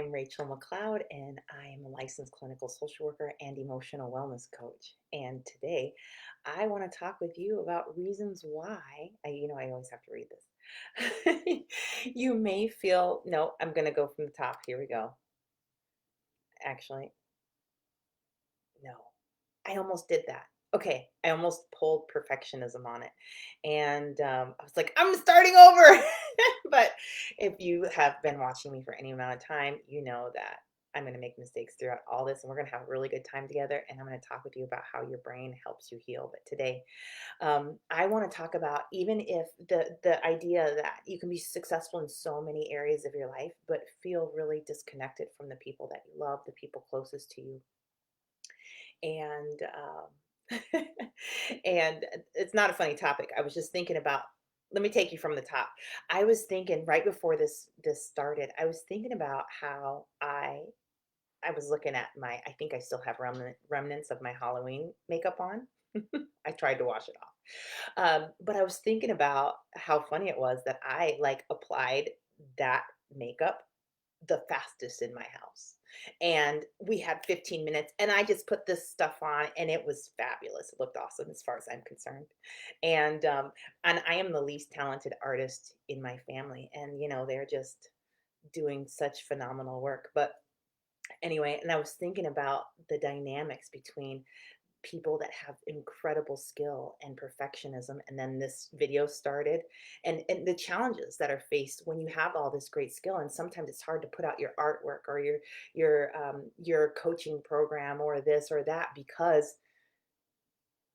I'm Rachel McLeod, and I am a licensed clinical social worker and emotional wellness coach. And today, I want to talk with you about reasons why I always have to read this. You may feel, no, I'm going to go from the top. Here we go. Actually, no, I almost did that. Okay, I almost pulled perfectionism on it. And I was like, I'm starting over. But if you have been watching me for any amount of time, you know that I'm going to make mistakes throughout all this, and we're going to have a really good time together. And I'm going to talk with you about how your brain helps you heal. But today, I want to talk about even if the idea that you can be successful in so many areas of your life, but feel really disconnected from the people that you love, the people closest to you, and and it's not a funny topic. I was just thinking about. Let me take you from the top. I was thinking right before this started. I was thinking about how I was looking at my. I think I still have remnants of my Halloween makeup on. I tried to wash it off, but I was thinking about how funny it was that I like applied that makeup the fastest in my house. And we had 15 minutes and I just put this stuff on and it was fabulous. It looked awesome as far as I'm concerned. And I am the least talented artist in my family. And they're just doing such phenomenal work. But anyway, and I was thinking about the dynamics between people that have incredible skill and perfectionism, and then this video started, and the challenges that are faced when you have all this great skill, and sometimes it's hard to put out your artwork or your coaching program or this or that because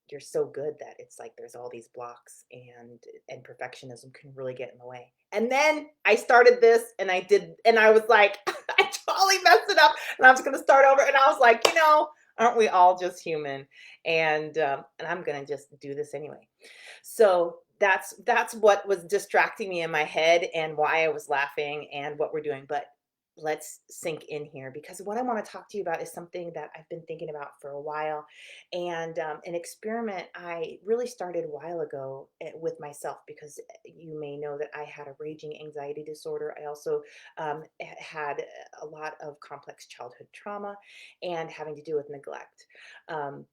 you're so good that it's like there's all these blocks, and perfectionism can really get in the way. And then I started this and I was like, I totally messed it up and I was going to start over, and I was like, aren't we all just human? And I'm going to just do this anyway. So that's what was distracting me in my head and why I was laughing and what we're doing. But let's sink in here, because what I want to talk to you about is something that I've been thinking about for a while, and an experiment I really started a while ago with myself, because you may know that I had a raging anxiety disorder. I also had a lot of complex childhood trauma and having to do with neglect. Um,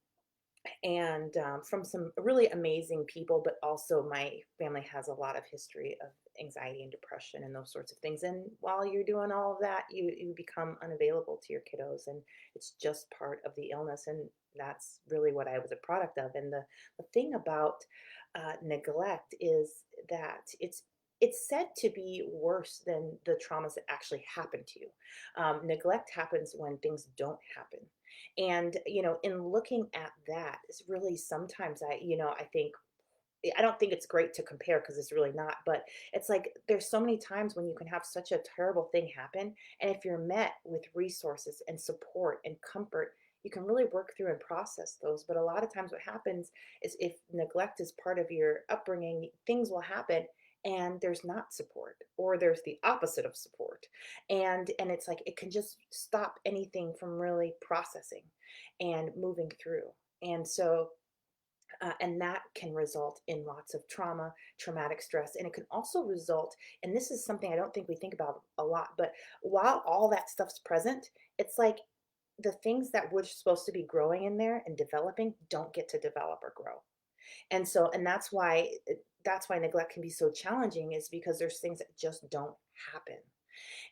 and from some really amazing people, but also my family has a lot of history of anxiety and depression and those sorts of things. And while you're doing all of that, you become unavailable to your kiddos, and it's just part of the illness. And that's really what I was a product of. And the thing about neglect is that it's said to be worse than the traumas that actually happen to you. Neglect happens when things don't happen. And, in looking at that, it's really sometimes I think, I don't think it's great to compare because it's really not, but it's like there's so many times when you can have such a terrible thing happen. And if you're met with resources and support and comfort, you can really work through and process those. But a lot of times, what happens is if neglect is part of your upbringing, things will happen and there's not support, or there's the opposite of support, and it's like it can just stop anything from really processing and moving through. And so and that can result in lots of trauma, traumatic stress, and it can also result, and this is something I don't think we think about a lot, but while all that stuff's present, it's like the things that were supposed to be growing in there and developing don't get to develop or grow. And so, and that's why neglect can be so challenging, is because there's things that just don't happen.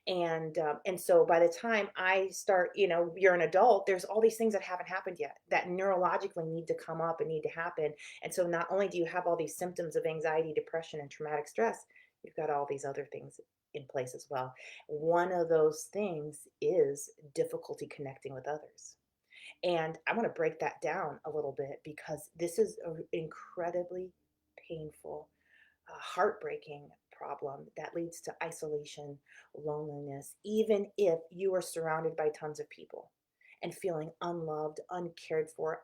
And so by the time I start, you're an adult, there's all these things that haven't happened yet that neurologically need to come up and need to happen. And so not only do you have all these symptoms of anxiety, depression, and traumatic stress, you've got all these other things in place as well. One of those things is difficulty connecting with others. And I want to break that down a little bit, because this is an incredibly painful, heartbreaking problem that leads to isolation, loneliness, even if you are surrounded by tons of people and feeling unloved, uncared for,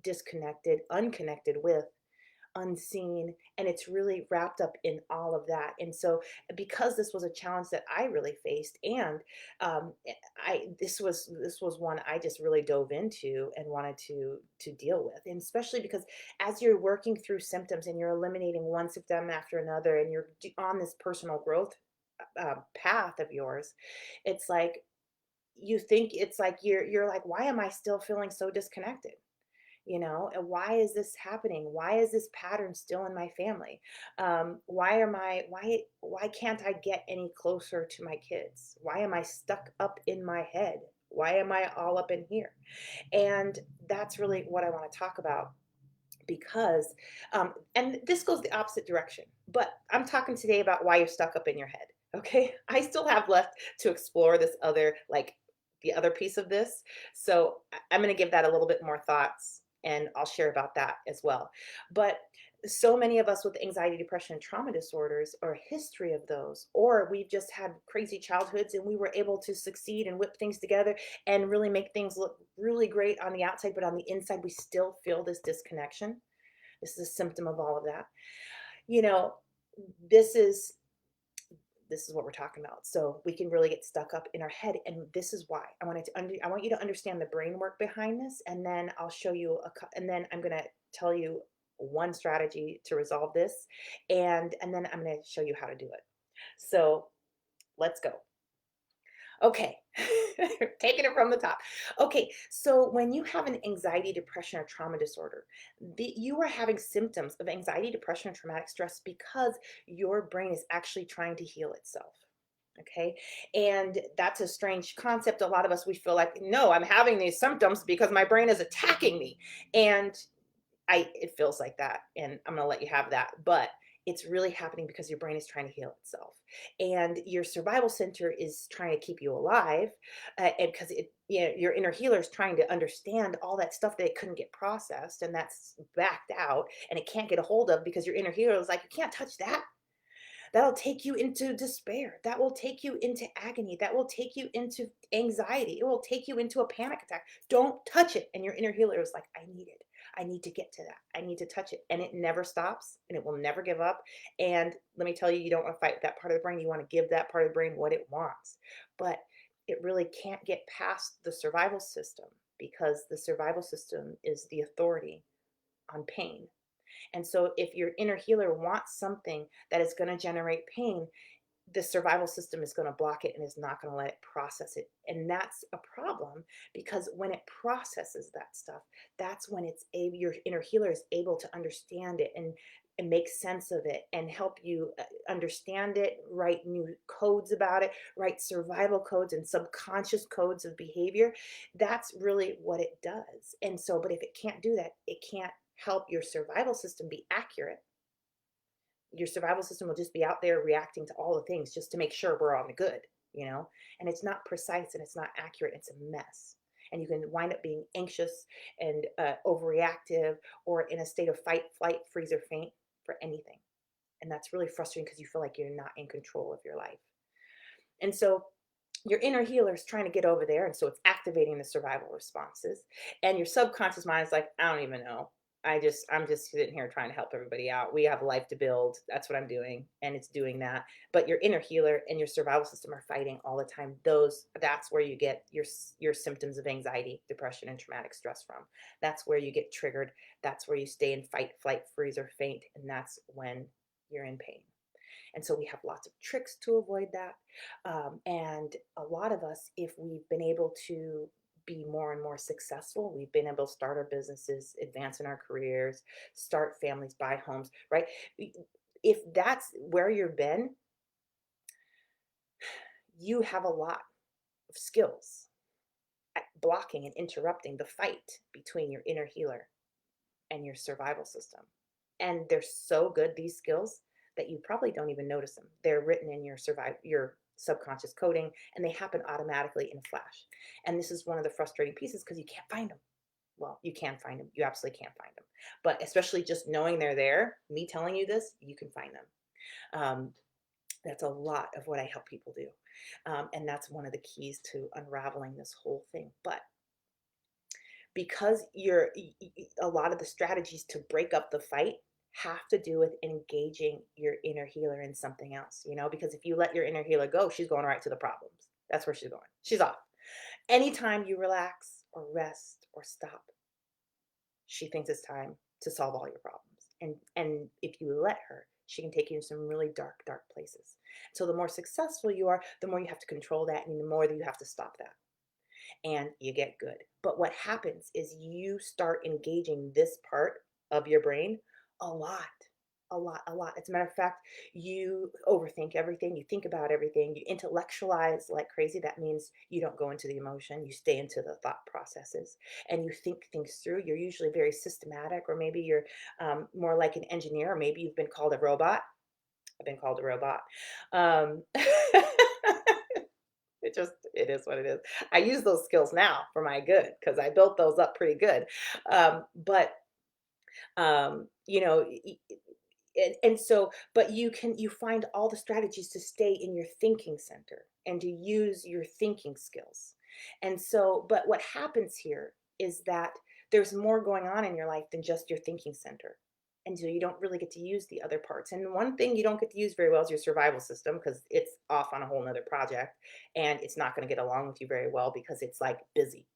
disconnected, unconnected with, unseen, and it's really wrapped up in all of that. And so, because this was a challenge that I really faced, and I this was one I just really dove into and wanted to deal with. And especially because as you're working through symptoms and you're eliminating one symptom after another, and you're on this personal growth path of yours, it's like you think it's like you're like, why am I still feeling so disconnected? And why is this happening? Why is this pattern still in my family? Why can't I get any closer to my kids? Why am I stuck up in my head? Why am I all up in here? And that's really what I want to talk about, because and this goes the opposite direction, but I'm talking today about why you're stuck up in your head. Okay, I still have left to explore this other, like, the other piece of this. So I'm going to give that a little bit more thoughts, and I'll share about that as well. But so many of us with anxiety, depression, and trauma disorders, or a history of those, or we've just had crazy childhoods and we were able to succeed and whip things together and really make things look really great on the outside, but on the inside we still feel this disconnection. This is a symptom of all of that. You know, this is this is what we're talking about. So we can really get stuck up in our head, and this is why I want you to understand the brain work behind this, and then I'll show you and then I'm going to tell you one strategy to resolve this, and then I'm going to show you how to do it. So let's go. Okay. Taking it from the top. Okay, so when you have an anxiety, depression, or trauma disorder, you are having symptoms of anxiety, depression, or traumatic stress because your brain is actually trying to heal itself. Okay, and that's a strange concept. A lot of us, we feel like, no, I'm having these symptoms because my brain is attacking me. And it feels like that, and I'm going to let you have that, but it's really happening because your brain is trying to heal itself, and your survival center is trying to keep you alive, and because your inner healer is trying to understand all that stuff that it couldn't get processed, and that's backed out, and it can't get a hold of because your inner healer is like, you can't touch that. That'll take you into despair. That will take you into agony. That will take you into anxiety. It will take you into a panic attack. Don't touch it. And your inner healer is like, I need it. I need to get to that. I need to touch it. And it never stops, and it will never give up. And let me tell you, you don't want to fight that part of the brain. You want to give that part of the brain what it wants. But it really can't get past the survival system, because the survival system is the authority on pain. And so if your inner healer wants something that is going to generate pain, the survival system is going to block it and is not going to let it process it. And that's a problem, because when it processes that stuff, that's when your inner healer is able to understand it and make sense of it and help you understand it, write new codes about it, write survival codes and subconscious codes of behavior. That's really what it does. And so, but if it can't do that, it can't help your survival system be accurate. Your survival system will just be out there reacting to all the things just to make sure we're on the good. And it's not precise and it's not accurate. It's a mess. And you can wind up being anxious and overreactive, or in a state of fight, flight, freeze, or faint for anything. And that's really frustrating because you feel like you're not in control of your life. And so your inner healer is trying to get over there. And so it's activating the survival responses. And your subconscious mind is like, I don't even know. I'm just sitting here trying to help everybody out. We have a life to build. That's what I'm doing. And it's doing that. But your inner healer and your survival system are fighting all the time. That's where you get your symptoms of anxiety, depression, and traumatic stress from. That's where you get triggered. That's where you stay in fight, flight, freeze, or faint. And that's when you're in pain. And so we have lots of tricks to avoid that. And a lot of us, if we've been able to be more and more successful, we've been able to start our businesses, advance in our careers, start families, buy homes, right? If that's where you've been, you have a lot of skills at blocking and interrupting the fight between your inner healer and your survival system. And they're so good, these skills, that you probably don't even notice them. They're written in your subconscious coding, and they happen automatically in a flash. And this is one of the frustrating pieces, because you can't find them. Well, you can find them. You absolutely can't find them. But especially just knowing they're there, me telling you this, you can find them. That's a lot of what I help people do. And that's one of the keys to unraveling this whole thing. But because a lot of the strategies to break up the fight have to do with engaging your inner healer in something else, because if you let your inner healer go, she's going right to the problems. That's where she's going. She's off. Anytime you relax or rest or stop, she thinks it's time to solve all your problems. And if you let her, she can take you to some really dark, dark places. So the more successful you are, the more you have to control that, and the more that you have to stop that. and you get good. But what happens is you start engaging this part of your brain a lot, a lot, a lot. As a matter of fact, you overthink everything, you think about everything, you intellectualize like crazy. That means you don't go into the emotion, you stay into the thought processes and you think things through. You're usually very systematic, or maybe you're more like an engineer, or maybe you've been called a robot. I've been called a robot. Um, it is what it is. I use those skills now for my good because I built those up pretty good. But you know, and so, but you find all the strategies to stay in your thinking center and to use your thinking skills. And so, but what happens here is that there's more going on in your life than just your thinking center. And so you don't really get to use the other parts. And one thing you don't get to use very well is your survival system, because it's off on a whole nother project and it's not going to get along with you very well because it's like busy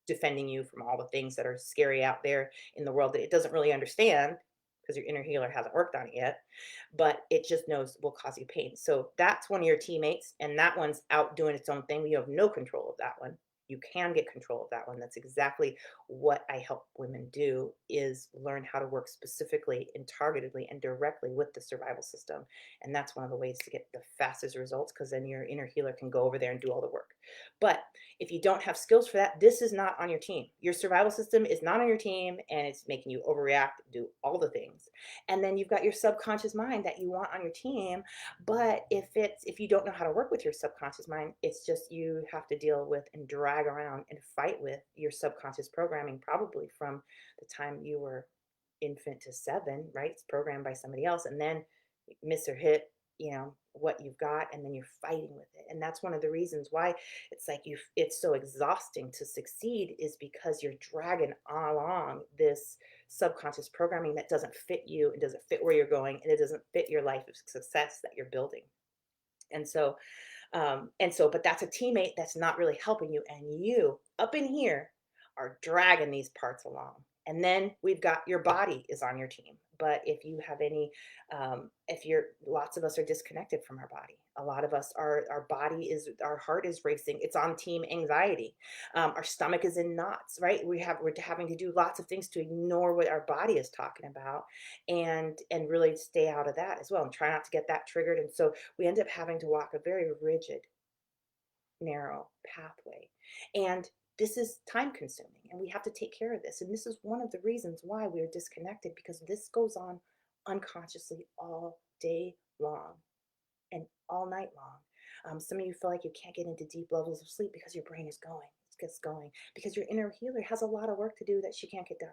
defending you from all the things that are scary out there in the world that it doesn't really understand because your inner healer hasn't worked on it yet, but it just knows will cause you pain. So that's one of your teammates, and that one's out doing its own thing. You have no control of that one. You can get control of that one. That's exactly what I help women do, is learn how to work specifically and targetedly and directly with the survival system. And that's one of the ways to get the fastest results, because then your inner healer can go over there and do all the work. But if you don't have skills for that, this is not on your team. Your survival system is not on your team, and it's making you overreact, do all the things. And then you've got your subconscious mind that you want on your team. But if you don't know how to work with your subconscious mind, it's just you have to deal with and drag around and fight with your subconscious programming, probably from the time you were infant to 7, right? It's programmed by somebody else, and then miss or hit, what you've got, and then you're fighting with it. And that's one of the reasons why it's so exhausting to succeed, is because you're dragging along this subconscious programming that doesn't fit you, it doesn't fit where you're going, and it doesn't fit your life of success that you're building. And so but that's a teammate that's not really helping you, and you up in here are dragging these parts along. And then we've got your body is on your team. But if you have any, if you're, lots of us are disconnected from our body. A lot of us, our body is, our heart is racing. It's on team anxiety. Our stomach is in knots, right? We're having to do lots of things to ignore what our body is talking about, and really stay out of that as well, and try not to get that triggered. And so we end up having to walk a very rigid, narrow pathway. And this is time consuming, and we have to take care of this. And this is one of the reasons why we're disconnected, because this goes on unconsciously all day long and all night long. Some of you feel like you can't get into deep levels of sleep because your brain is going, it's just going, because your inner healer has a lot of work to do that she can't get done.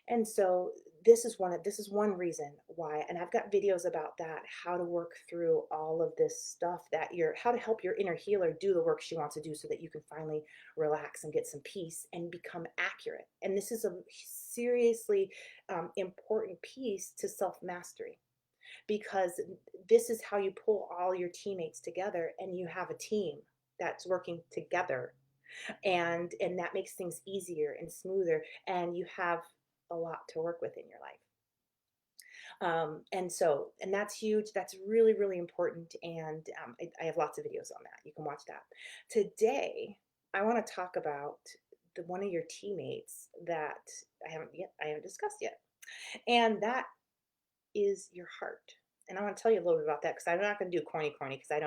And so this is one reason why, and I've got videos about that, how to work through all of this stuff, how to help your inner healer do the work she wants to do, so that you can finally relax and get some peace and become accurate. And this is a seriously important piece to self-mastery, because this is how you pull all your teammates together, and you have a team that's working together, and that makes things easier and smoother, and you have a lot to work with in your life. And that's huge. That's really, really important. And I have lots of videos on that. You can watch that. Today, I want to talk about one of your teammates that I haven't discussed yet. And that is your heart. And I want to tell you a little bit about that, because I'm not going to do corny, because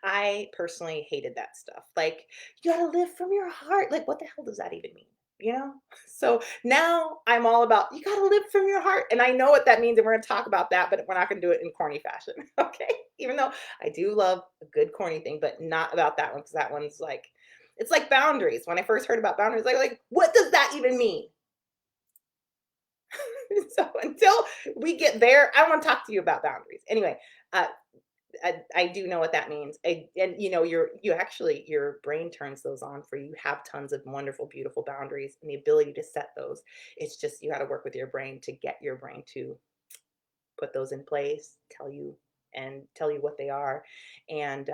I personally hated that stuff. Like, you got to live from your heart. Like, what the hell does that even mean? You know? So now I'm all about, you got to live from your heart. And I know what that means. And we're going to talk about that, but we're not going to do it in corny fashion. Okay. Even though I do love a good corny thing, but not about that one, because that one's like, it's like boundaries. When I first heard about boundaries, like, what does that even mean? So until we get there, I want to talk to you about boundaries. Anyway, uh, I do know what that means. And your brain turns those on for you. You have tons of wonderful, beautiful boundaries and the ability to set those. It's just, you got to work with your brain to get your brain to put those in place, tell you what they are, and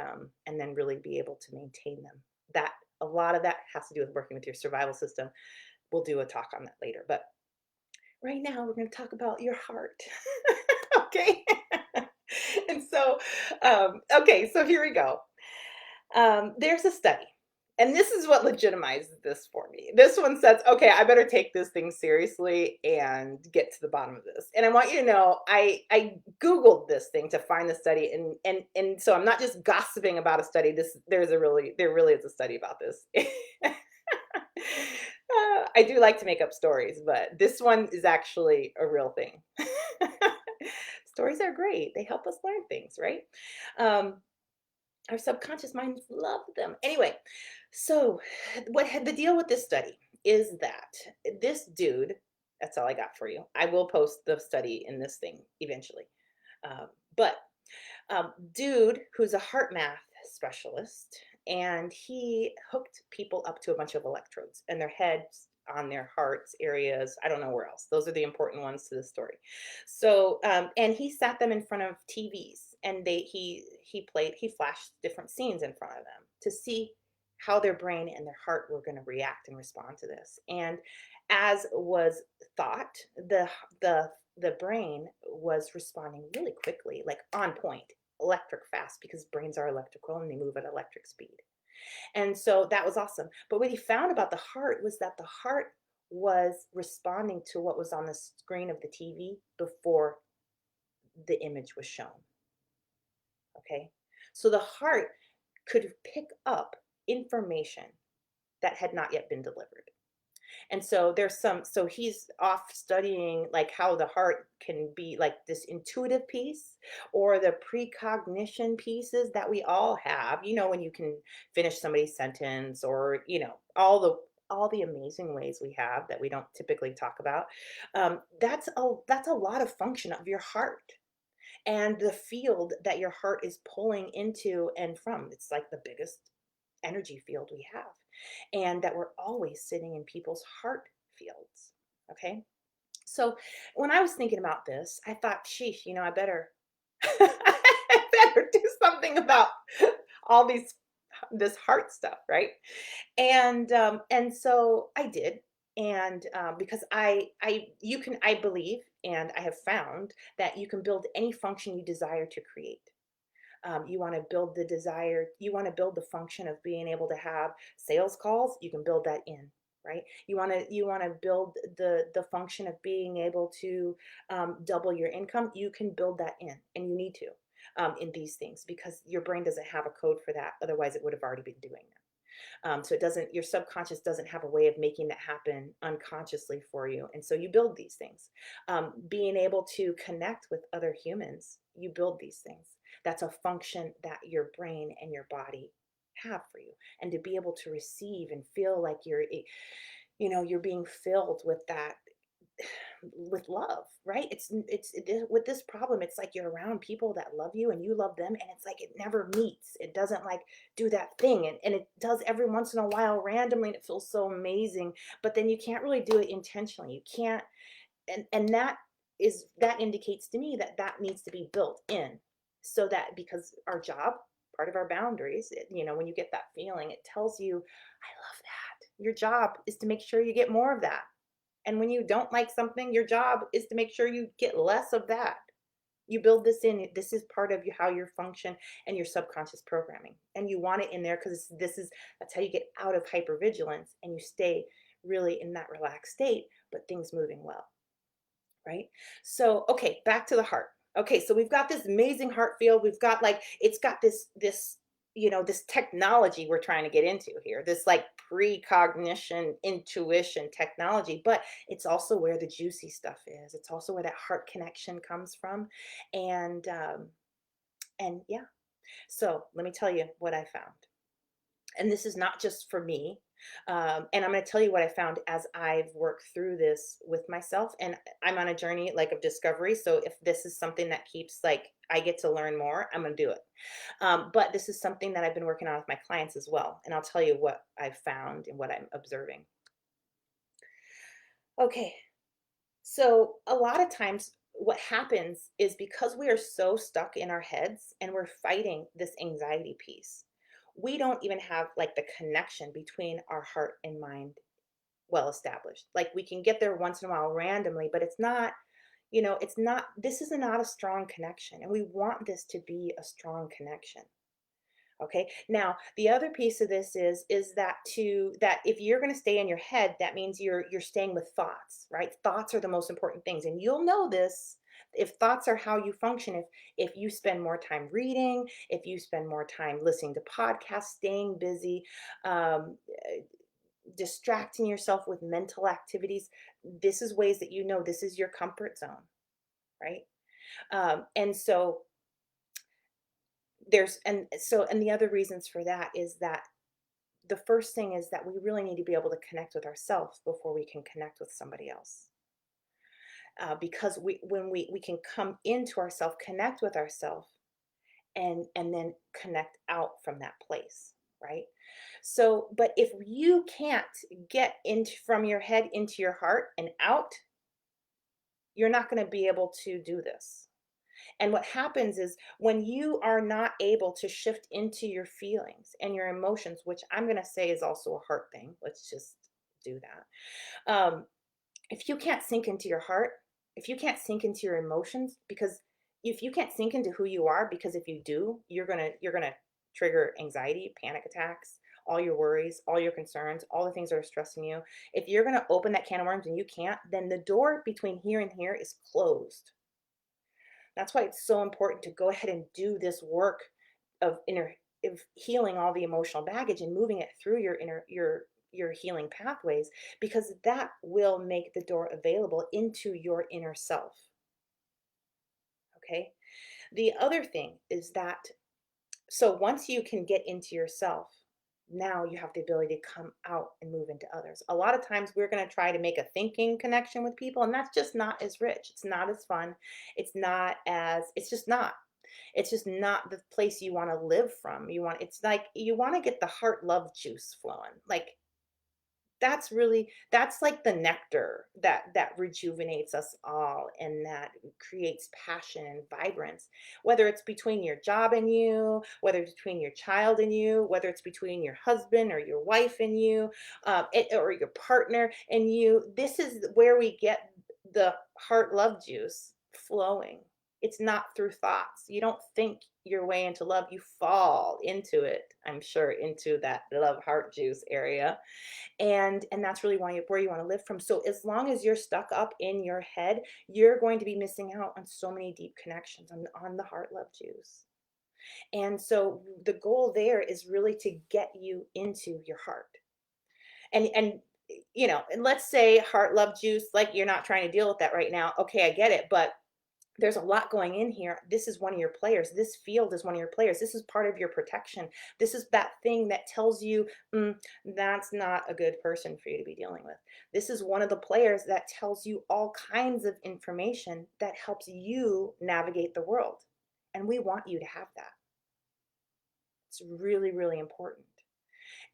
then really be able to maintain them. That A lot of that has to do with working with your survival system. We'll do a talk on that later, but right now we're going to talk about your heart. Okay. And so, okay, so here we go. There's a study. And this is what legitimizes this for me. This one says, "Okay, I better take this thing seriously and get to the bottom of this." And I want you to know, I googled this thing to find the study, and so I'm not just gossiping about a study. There really is a study about this. I do like to make up stories, but this one is actually a real thing. Stories are great. They help us learn things, right? Um, our subconscious minds love them. Anyway, so the deal with this study is that this dude, that's all I got for you. I will post the study in this thing eventually. But dude who's a heart math specialist, and he hooked people up to a bunch of electrodes and their heads on their hearts areas. I don't know where else. Those are the important ones to the story. So, and he sat them in front of TVs, and he flashed different scenes in front of them to see how their brain and their heart were going to react and respond to this. And as was thought, the brain was responding really quickly, like on point, electric fast, because brains are electrical and they move at electric speed. And so that was awesome. But what he found about the heart was that the heart was responding to what was on the screen of the TV before the image was shown. Okay. So the heart could pick up information that had not yet been delivered. And so so he's off studying like how the heart can be like this intuitive piece or the precognition pieces that we all have, when you can finish somebody's sentence, or, all the amazing ways we have that we don't typically talk about. That's a lot of function of your heart and the field that your heart is pulling into and from. It's like the biggest energy field we have, and that we're always sitting in people's heart fields. Okay. So when I was thinking about this, I thought, sheesh, I better, I better do something about all this heart stuff, right? And so I did. And because I believe, and I have found that you can build any function you desire to create. You want to build you want to build the function of being able to have sales calls, you can build that in, right? You want to build the function of being able to double your income, you can build that in, and you need to, in these things, because your brain doesn't have a code for that. Otherwise, it would have already been doing that. So your subconscious doesn't have a way of making that happen unconsciously for you. And so you build these things. Being able to connect with other humans, you build these things. That's a function that your brain and your body have for you. And to be able to receive and feel like you're being filled with that, with love, right? With this problem, it's like you're around people that love you and you love them, and it's like it never meets. It doesn't like do that thing, and it does every once in a while randomly, and it feels so amazing. But then you can't really do it intentionally. You can't, and that indicates to me that that needs to be built in, so that, because our job, part of our boundaries, when you get that feeling, it tells you, I love that. Your job is to make sure you get more of that. And when you don't like something, your job is to make sure you get less of that. You build this in. This is part of how you function and your subconscious programming. And you want it in there because that's how you get out of hypervigilance and you stay really in that relaxed state, but things moving well, right? So, okay, back to the heart. Okay, so we've got this amazing heart field. We've got like, it's got this technology we're trying to get into here, this like precognition, intuition technology, but it's also where the juicy stuff is. It's also where that heart connection comes from. And yeah, so let me tell you what I found. And this is not just for me. And I'm going to tell you what I found as I've worked through this with myself. And I'm on a journey like of discovery. So if this is something that keeps like I get to learn more, I'm going to do it. But this is something that I've been working on with my clients as well. And I'll tell you what I've found and what I'm observing. Okay. So a lot of times what happens is because we are so stuck in our heads and we're fighting this anxiety piece, we don't even have like the connection between our heart and mind well established. Like we can get there once in a while randomly, but this is not a strong connection. And we want this to be a strong connection. Okay. Now, the other piece of this is that that if you're going to stay in your head, that means you're staying with thoughts, right? Thoughts are the most important things. And you'll know this if thoughts are how you function. If you spend more time reading, if you spend more time listening to podcasts, staying busy, um, distracting yourself with mental activities, this is ways that you know this is your comfort zone, right? And so and the other reasons for that is that the first thing is that we really need to be able to connect with ourselves before we can connect with somebody else. Because when we can come into ourselves, connect with ourselves, and then connect out from that place, right? So, but if you can't get into from your head into your heart and out, you're not going to be able to do this. And what happens is when you are not able to shift into your feelings and your emotions, which I'm going to say is also a heart thing, let's just do that. If you can't sink into your heart, if you can't sink into your emotions, because if you can't sink into who you are, because if you do, you're gonna trigger anxiety, panic attacks, all your worries, all your concerns, all the things that are stressing you. If you're gonna open that can of worms and you can't, then the door between here and here is closed. That's why it's so important to go ahead and do this work of inner of healing all the emotional baggage and moving it through your inner your healing pathways, because that will make the door available into your inner self. Okay. The other thing is that so once you can get into yourself, now you have the ability to come out and move into others. A lot of times we're going to try to make a thinking connection with people, and that's just not as rich. It's not as fun. It's just not. It's just not the place you want to live from. It's like you want to get the heart love juice flowing. Like that's like the nectar that rejuvenates us all and that creates passion and vibrance, whether it's between your job and you, whether it's between your child and you, whether it's between your husband or your wife and you, or your partner and you. This is where we get the heart love juice flowing. It's not through thoughts. You don't think your way into love, you fall into it, I'm sure, into that love heart juice area. And that's really where you want to live from. So as long as you're stuck up in your head, you're going to be missing out on so many deep connections on the heart love juice. And so the goal there is really to get you into your heart. And and let's say heart love juice, like you're not trying to deal with that right now. Okay, I get it, but there's a lot going in here. This is one of your players. This field is one of your players. This is part of your protection. This is that thing that tells you that's not a good person for you to be dealing with. This is one of the players that tells you all kinds of information that helps you navigate the world. And we want you to have that. It's really, really important.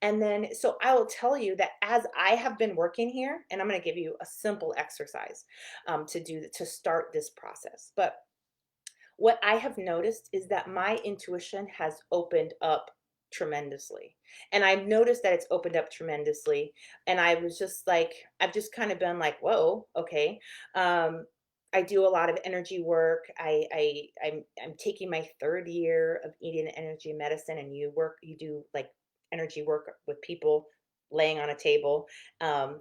And then, so I will tell you that as I have been working here, and I'm going to give you a simple exercise to start this process. But what I have noticed is that my intuition has opened up tremendously. And I've noticed that it's opened up tremendously. And I was just like, I've just kind of been like, whoa, okay. Um, I do a lot of energy work. I'm taking my third year of eating energy medicine, and you do like energy work with people laying on a table. I'm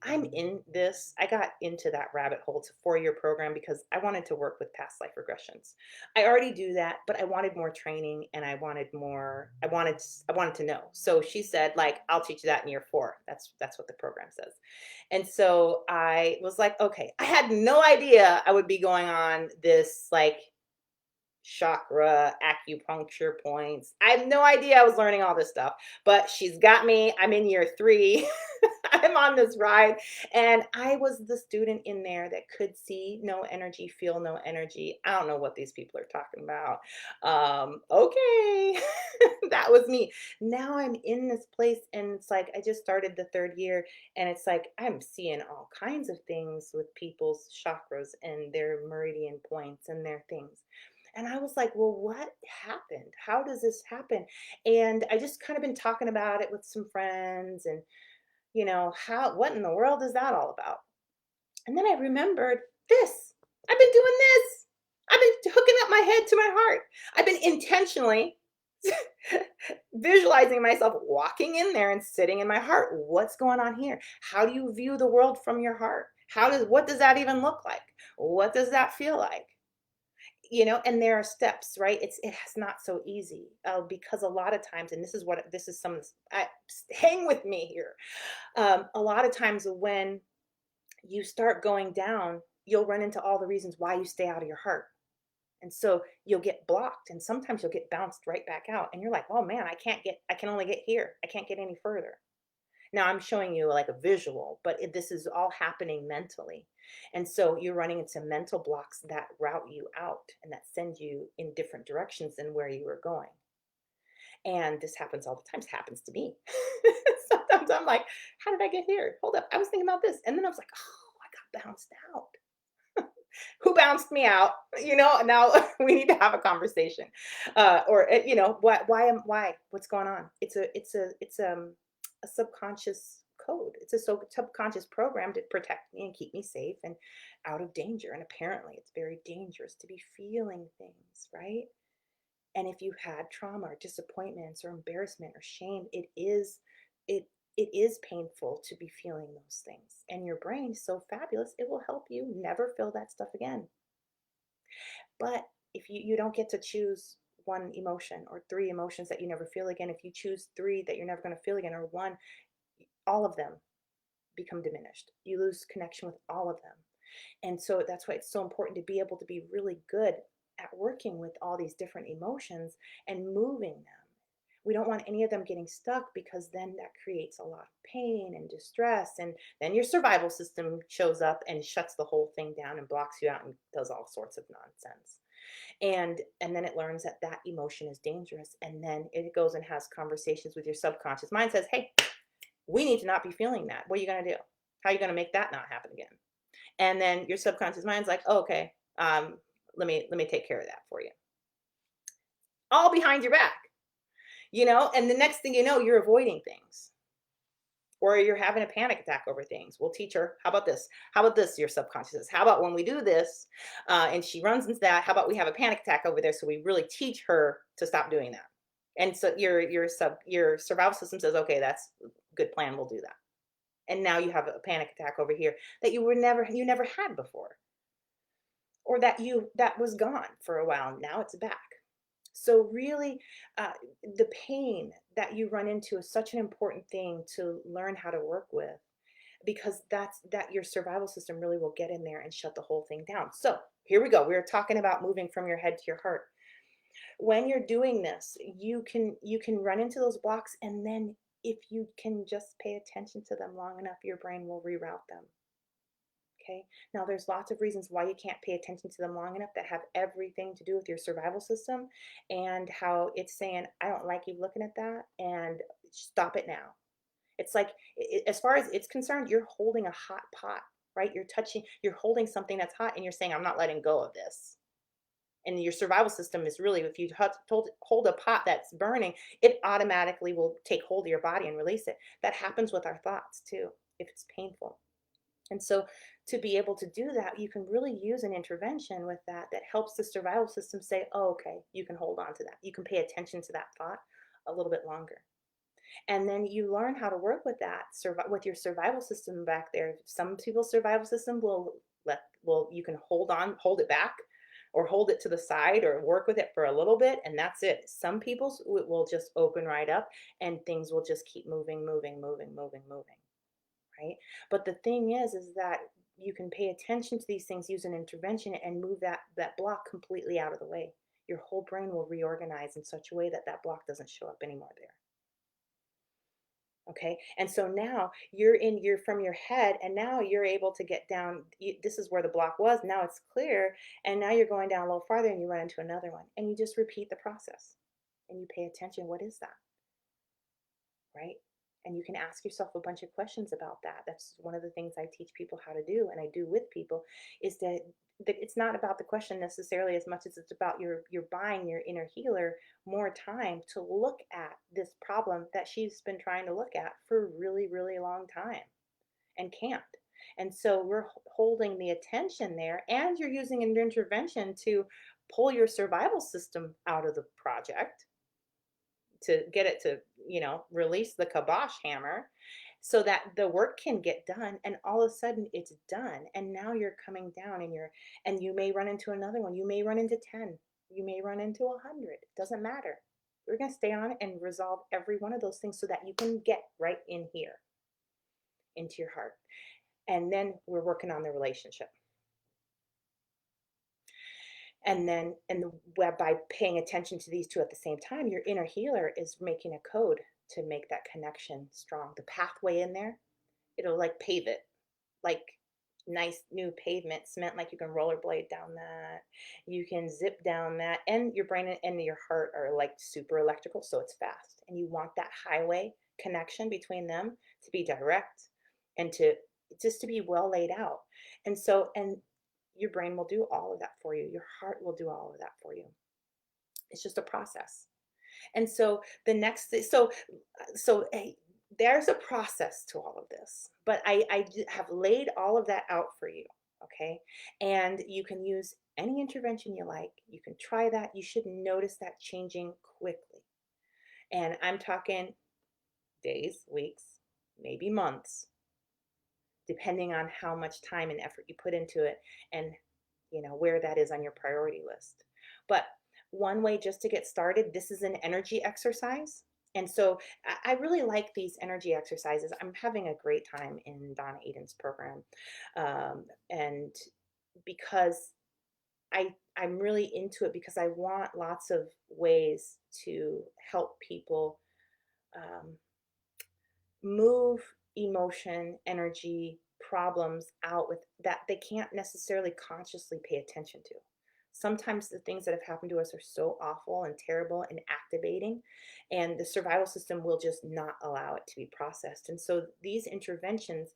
in this. I got into that rabbit hole. It's a 4-year program because I wanted to work with past life regressions. I already do that, but I wanted more training and I wanted more. I wanted to know. So she said, like, I'll teach you that in year 4. That's what the program says. And so I was like, okay. I had no idea I would be going on this like chakra, acupuncture points. I had no idea I was learning all this stuff, but she's got me. I'm in year 3. I'm on this ride. And I was the student in there that could see no energy, feel no energy. I don't know what these people are talking about. Okay. That was me. Now I'm in this place, and it's like I just started the 3rd year, and it's like I'm seeing all kinds of things with people's chakras and their meridian points and their things. And I was like, well, what happened? How does this happen? And I just kind of been talking about it with some friends, and what in the world is that all about? And then I remembered this. I've been doing this. I've been hooking up my head to my heart. I've been intentionally. Visualizing myself walking in there and sitting in my heart. What's going on here? How do you view the world from your heart? What does that even look like? What does that feel like? And there are steps, right? It's not so easy, because a lot of times, and this is some of this, hang with me here. A lot of times when you start going down, you'll run into all the reasons why you stay out of your heart. And so you'll get blocked, and sometimes you'll get bounced right back out. And you're like, oh man, I can only get here. I can't get any further. Now I'm showing you like a visual, but this is all happening mentally. And so you're running into mental blocks that route you out and that send you in different directions than where you were going. And this happens all the time. It happens to me. Sometimes I'm like, how did I get here? Hold up. I was thinking about this. And then I was like, oh, I got bounced out. Who bounced me out? Now we need to have a conversation. Why? What's going on? It's a subconscious code. It's a subconscious program to protect me and keep me safe and out of danger. And apparently it's very dangerous to be feeling things, right? And if you had trauma or disappointments or embarrassment or shame, it it is painful to be feeling those things. And your brain is so fabulous, it will help you never feel that stuff again. But if you don't get to choose one emotion or three emotions that you never feel again, if you choose three that you're never going to feel again or one, all of them become diminished. You lose connection with all of them. And so that's why it's so important to be able to be really good at working with all these different emotions and moving them. We don't want any of them getting stuck, because then that creates a lot of pain and distress. And then your survival system shows up and shuts the whole thing down and blocks you out and does all sorts of nonsense. And then it learns that that emotion is dangerous. And then it goes and has conversations with your subconscious mind, says, hey, we need to not be feeling that. What are you going to do? How are you going to make that not happen again? And then your subconscious mind's like, oh, okay, let me take care of that for you. All behind your back, and the next thing you know, you're avoiding things. Or you're having a panic attack over things. Well, teacher, how about this? How about this? Your subconscious says, how about when we do this, and she runs into that? How about we have a panic attack over there? So we really teach her to stop doing that. And so your survival system says, okay, that's a good plan. We'll do that. And now you have a panic attack over here that you never had before, or that was gone for a while. Now it's back. So really, the pain that you run into is such an important thing to learn how to work with, because that your survival system really will get in there and shut the whole thing down. So here we go. We're talking about moving from your head to your heart. When you're doing this, you can run into those blocks, and then if you can just pay attention to them long enough, your brain will reroute them. Okay. Now, there's lots of reasons why you can't pay attention to them long enough that have everything to do with your survival system and how it's saying, I don't like you looking at that, and stop it now. It's like, as far as it's concerned, you're holding a hot pot, right? You're holding something that's hot, and you're saying, I'm not letting go of this. And your survival system is really, if you hold a pot that's burning, it automatically will take hold of your body and release it. That happens with our thoughts too, if it's painful. And so to be able to do that, you can really use an intervention with that helps the survival system say, oh, okay, you can hold on to that. You can pay attention to that thought a little bit longer. And then you learn how to work with that, with your survival system back there. Some people's survival system you can hold it back, or hold it to the side, or work with it for a little bit, and that's it. Some people's will just open right up, and things will just keep moving, moving, moving, moving, moving. Right? But the thing is that you can pay attention to these things, use an intervention, and move that block completely out of the way. Your whole brain will reorganize in such a way that that block doesn't show up anymore there. Okay. And so now you're from your head, and now you're able to get down. This is where the block was. Now it's clear. And now you're going down a little farther, and you run into another one, and you just repeat the process, and you pay attention. What is that? Right? And you can ask yourself a bunch of questions about that. That's one of the things I teach people how to do, and I do with people, is that it's not about the question necessarily as much as it's about you're buying your inner healer more time to look at this problem that she's been trying to look at for a really, really long time and can't. And so we're holding the attention there, and you're using an intervention to pull your survival system out of the project, to get it to, release the kibosh hammer so that the work can get done, and all of a sudden it's done, and now you're coming down and you may run into another one, you may run into 10, you may run into 100, it doesn't matter. We're going to stay on it and resolve every one of those things so that you can get right in here into your heart. And then we're working on the relationship. And then, by paying attention to these two at the same time, your inner healer is making a code to make that connection strong. The pathway in there, it'll like pave it, like nice new pavement, cement, like you can rollerblade down that, you can zip down that, and your brain and your heart are like super electrical, so it's fast. And you want that highway connection between them to be direct and to just to be well laid out. And your brain will do all of that for you. Your heart will do all of that for you. It's just a process. And so the next, hey, there's a process to all of this, but I have laid all of that out for you. Okay. And you can use any intervention you like. You can try that. You should notice that changing quickly. And I'm talking days, weeks, maybe months, depending on how much time and effort you put into it and where that is on your priority list. But one way just to get started, this is an energy exercise. And so I really like these energy exercises. I'm having a great time in Donna Eden's program. And because I'm really into it because I want lots of ways to help people move emotion, energy, problems out with that they can't necessarily consciously pay attention to. Sometimes the things that have happened to us are so awful and terrible and activating, and the survival system will just not allow it to be processed. And so these interventions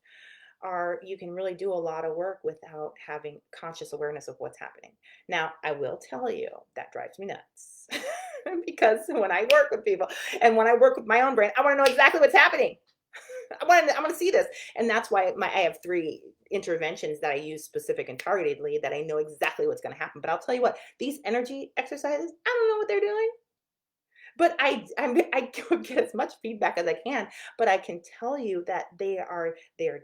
you can really do a lot of work without having conscious awareness of what's happening. Now, I will tell you that drives me nuts because when I work with people and when I work with my own brain, I want to know exactly what's happening. I want to see this. And that's why I have 3 interventions that I use specific and targetedly that I know exactly what's going to happen. But I'll tell you what, these energy exercises, I don't know what they're doing. But I get as much feedback as I can, but I can tell you that they are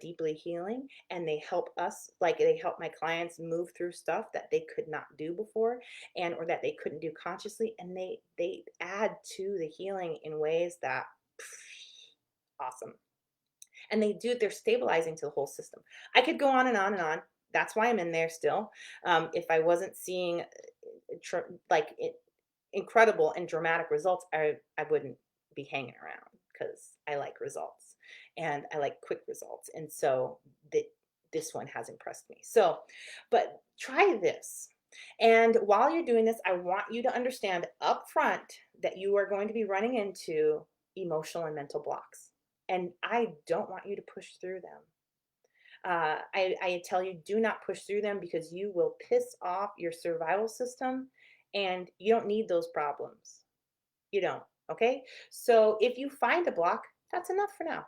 deeply healing, and they help us, like they help my clients move through stuff that they could not do before, and or that they couldn't do consciously, and they add to the healing in ways that awesome. And they're stabilizing to the whole system. I could go on and on and on. That's why I'm in there still. If I wasn't seeing like incredible and dramatic results, I wouldn't be hanging around because I like results and I like quick results. And so this one has impressed me. So, but try this. And while you're doing this, I want you to understand up front that you are going to be running into emotional and mental blocks. And I don't want you to push through them. I tell you, do not push through them because you will piss off your survival system, and you don't need those problems. You don't. Okay. So if you find a block, that's enough for now.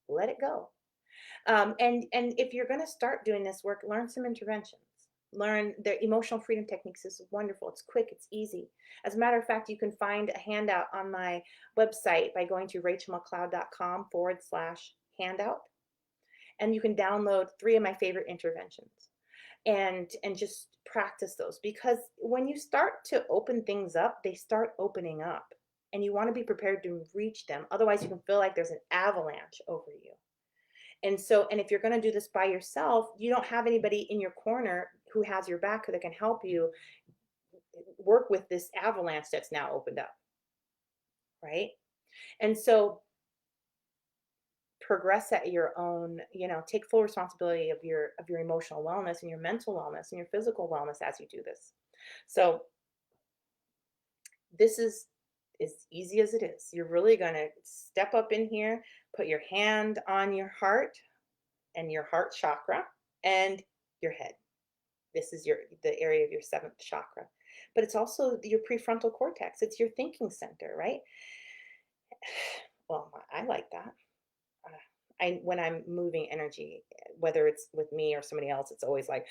Let it go. And if you're going to start doing this work, learn some interventions. Learn the emotional freedom techniques is wonderful. It's quick. It's easy. As a matter of fact, you can find a handout on my website by going to rachelmcleod.com/handout. And you can download 3 of my favorite interventions and just practice those, because when you start to open things up, they start opening up, and you want to be prepared to reach them. Otherwise, you can feel like there's an avalanche over you. And if you're going to do this by yourself, you don't have anybody in your corner who has your back, that can help you work with this avalanche that's now opened up, right? And so progress at your own, take full responsibility of your emotional wellness and your mental wellness and your physical wellness as you do this. So this is as easy as it is. You're really going to step up in here, put your hand on your heart and your heart chakra and your head. This is the area of your 7th chakra, but it's also your prefrontal cortex. It's your thinking center, right? Well, I like that. When I'm moving energy, whether it's with me or somebody else, it's always like,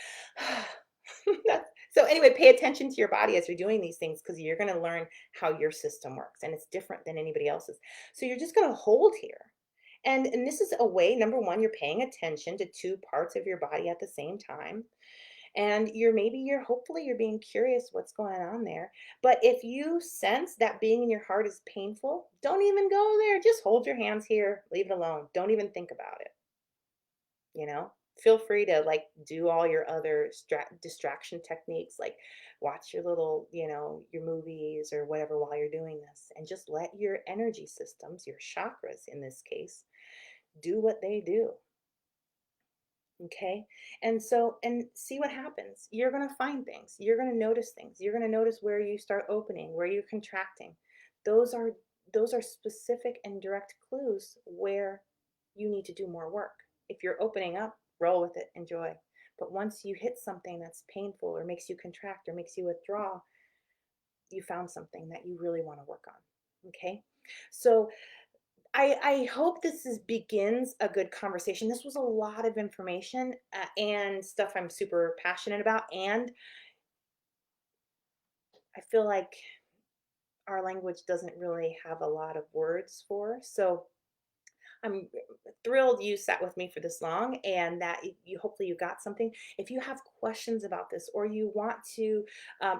So anyway, pay attention to your body as you're doing these things because you're going to learn how your system works and it's different than anybody else's. So you're just going to hold here. And this is a way, number one, you're paying attention to two parts of your body at the same time. And you're hopefully you're being curious what's going on there. But if you sense that being in your heart is painful, don't even go there. Just hold your hands here, leave it alone. Don't even think about it, you know? Feel free to like do all your other distraction techniques, like watch your little, your movies or whatever while you're doing this, and just let your energy systems, your chakras in this case, do what they do. Okay. And see what happens. You're going to find things. You're going to notice things. You're going to notice where you start opening, where you're contracting. Those are those are specific and direct clues where you need to do more work. If you're opening up, roll with it, enjoy. But once you hit something that's painful or makes you contract or makes you withdraw, you found something that you really want to work on. Okay? So I hope begins a good conversation. This was a lot of information and stuff I'm super passionate about, and I feel like our language doesn't really have a lot of words for. So I'm thrilled you sat with me for this long and that you hopefully you got something. If you have questions about this or you want to,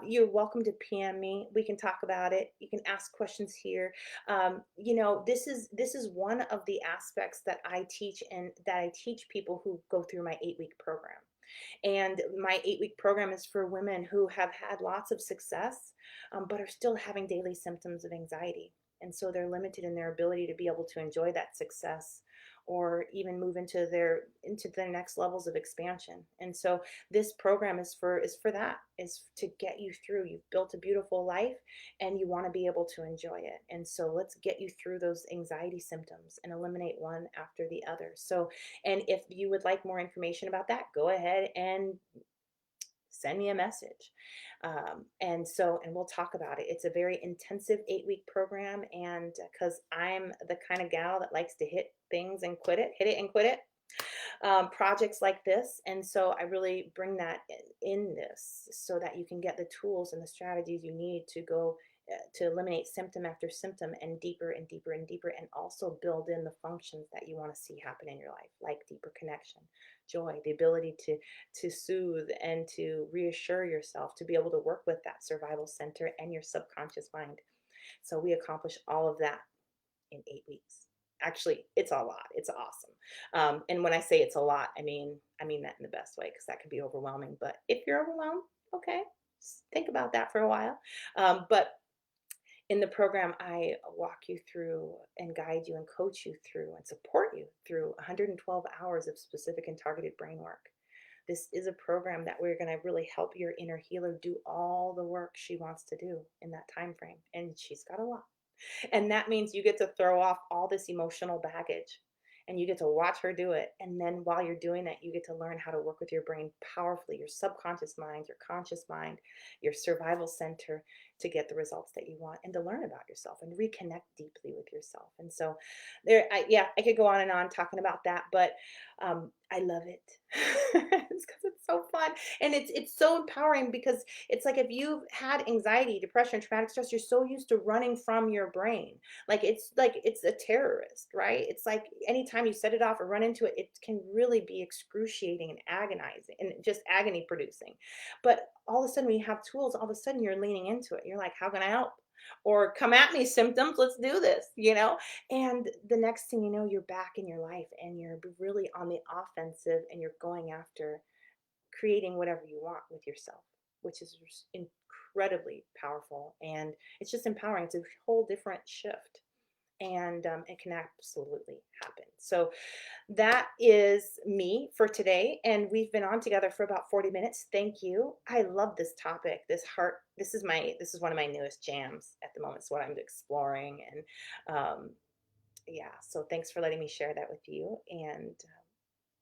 you're welcome to PM me. We can talk about it. You can ask questions here. This is one of the aspects that I teach and that I teach people who go through my 8-week program. And my 8-week program is for women who have had lots of success, but are still having daily symptoms of anxiety. And so they're limited in their ability to be able to enjoy that success or even move into their next levels of expansion. And so this program is for that, is to get you through. You've built a beautiful life and you want to be able to enjoy it. And so let's get you through those anxiety symptoms and eliminate one after the other. So, and if you would like more information about that, go ahead and send me a message. And we'll talk about it. It's a very intensive 8-week program. And because I'm the kind of gal that likes to hit things and quit it, hit it and quit it, projects like this. And so I really bring that in this so that you can get the tools and the strategies you need to go to eliminate symptom after symptom and deeper and deeper and deeper, and also build in the functions that you want to see happen in your life, like deeper connection, joy, the ability to soothe and to reassure yourself, to be able to work with that survival center and your subconscious mind. So we accomplish all of that in 8 weeks. Actually, it's a lot. It's awesome. And when I say it's a lot, I mean that in the best way because that can be overwhelming. But if you're overwhelmed, okay, just think about that for a while. But in the program, I walk you through and guide you and coach you through and support you through 112 hours of specific and targeted brain work. This is a program that we're going to really help your inner healer do all the work she wants to do in that time frame, and she's got a lot. And that means you get to throw off all this emotional baggage and you get to watch her do it. And then while you're doing that, you get to learn how to work with your brain powerfully, your subconscious mind, your conscious mind, your survival center, to get the results that you want and to learn about yourself and reconnect deeply with yourself. And so I could go on and on talking about that, but I love it. It's because it's so fun and it's so empowering, because it's like if you've had anxiety, depression, traumatic stress, you're so used to running from your brain. Like it's a terrorist, right? It's like anytime you set it off or run into it, it can really be excruciating and agonizing and just agony producing. But all of a sudden, when you have tools, all of a sudden you're leaning into it. You're like, how can I help? Or come at me, symptoms, let's do this. And the next thing you know, you're back in your life and you're really on the offensive and you're going after creating whatever you want with yourself, which is incredibly powerful. And it's just empowering. It's a whole different shift. And it can absolutely happen. So that is me for today. And we've been on together for about 40 minutes. Thank you. I love this topic. This is one of my newest jams at the moment. It's what I'm exploring. And yeah, so thanks for letting me share that with you. And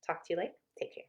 talk to you later. Take care.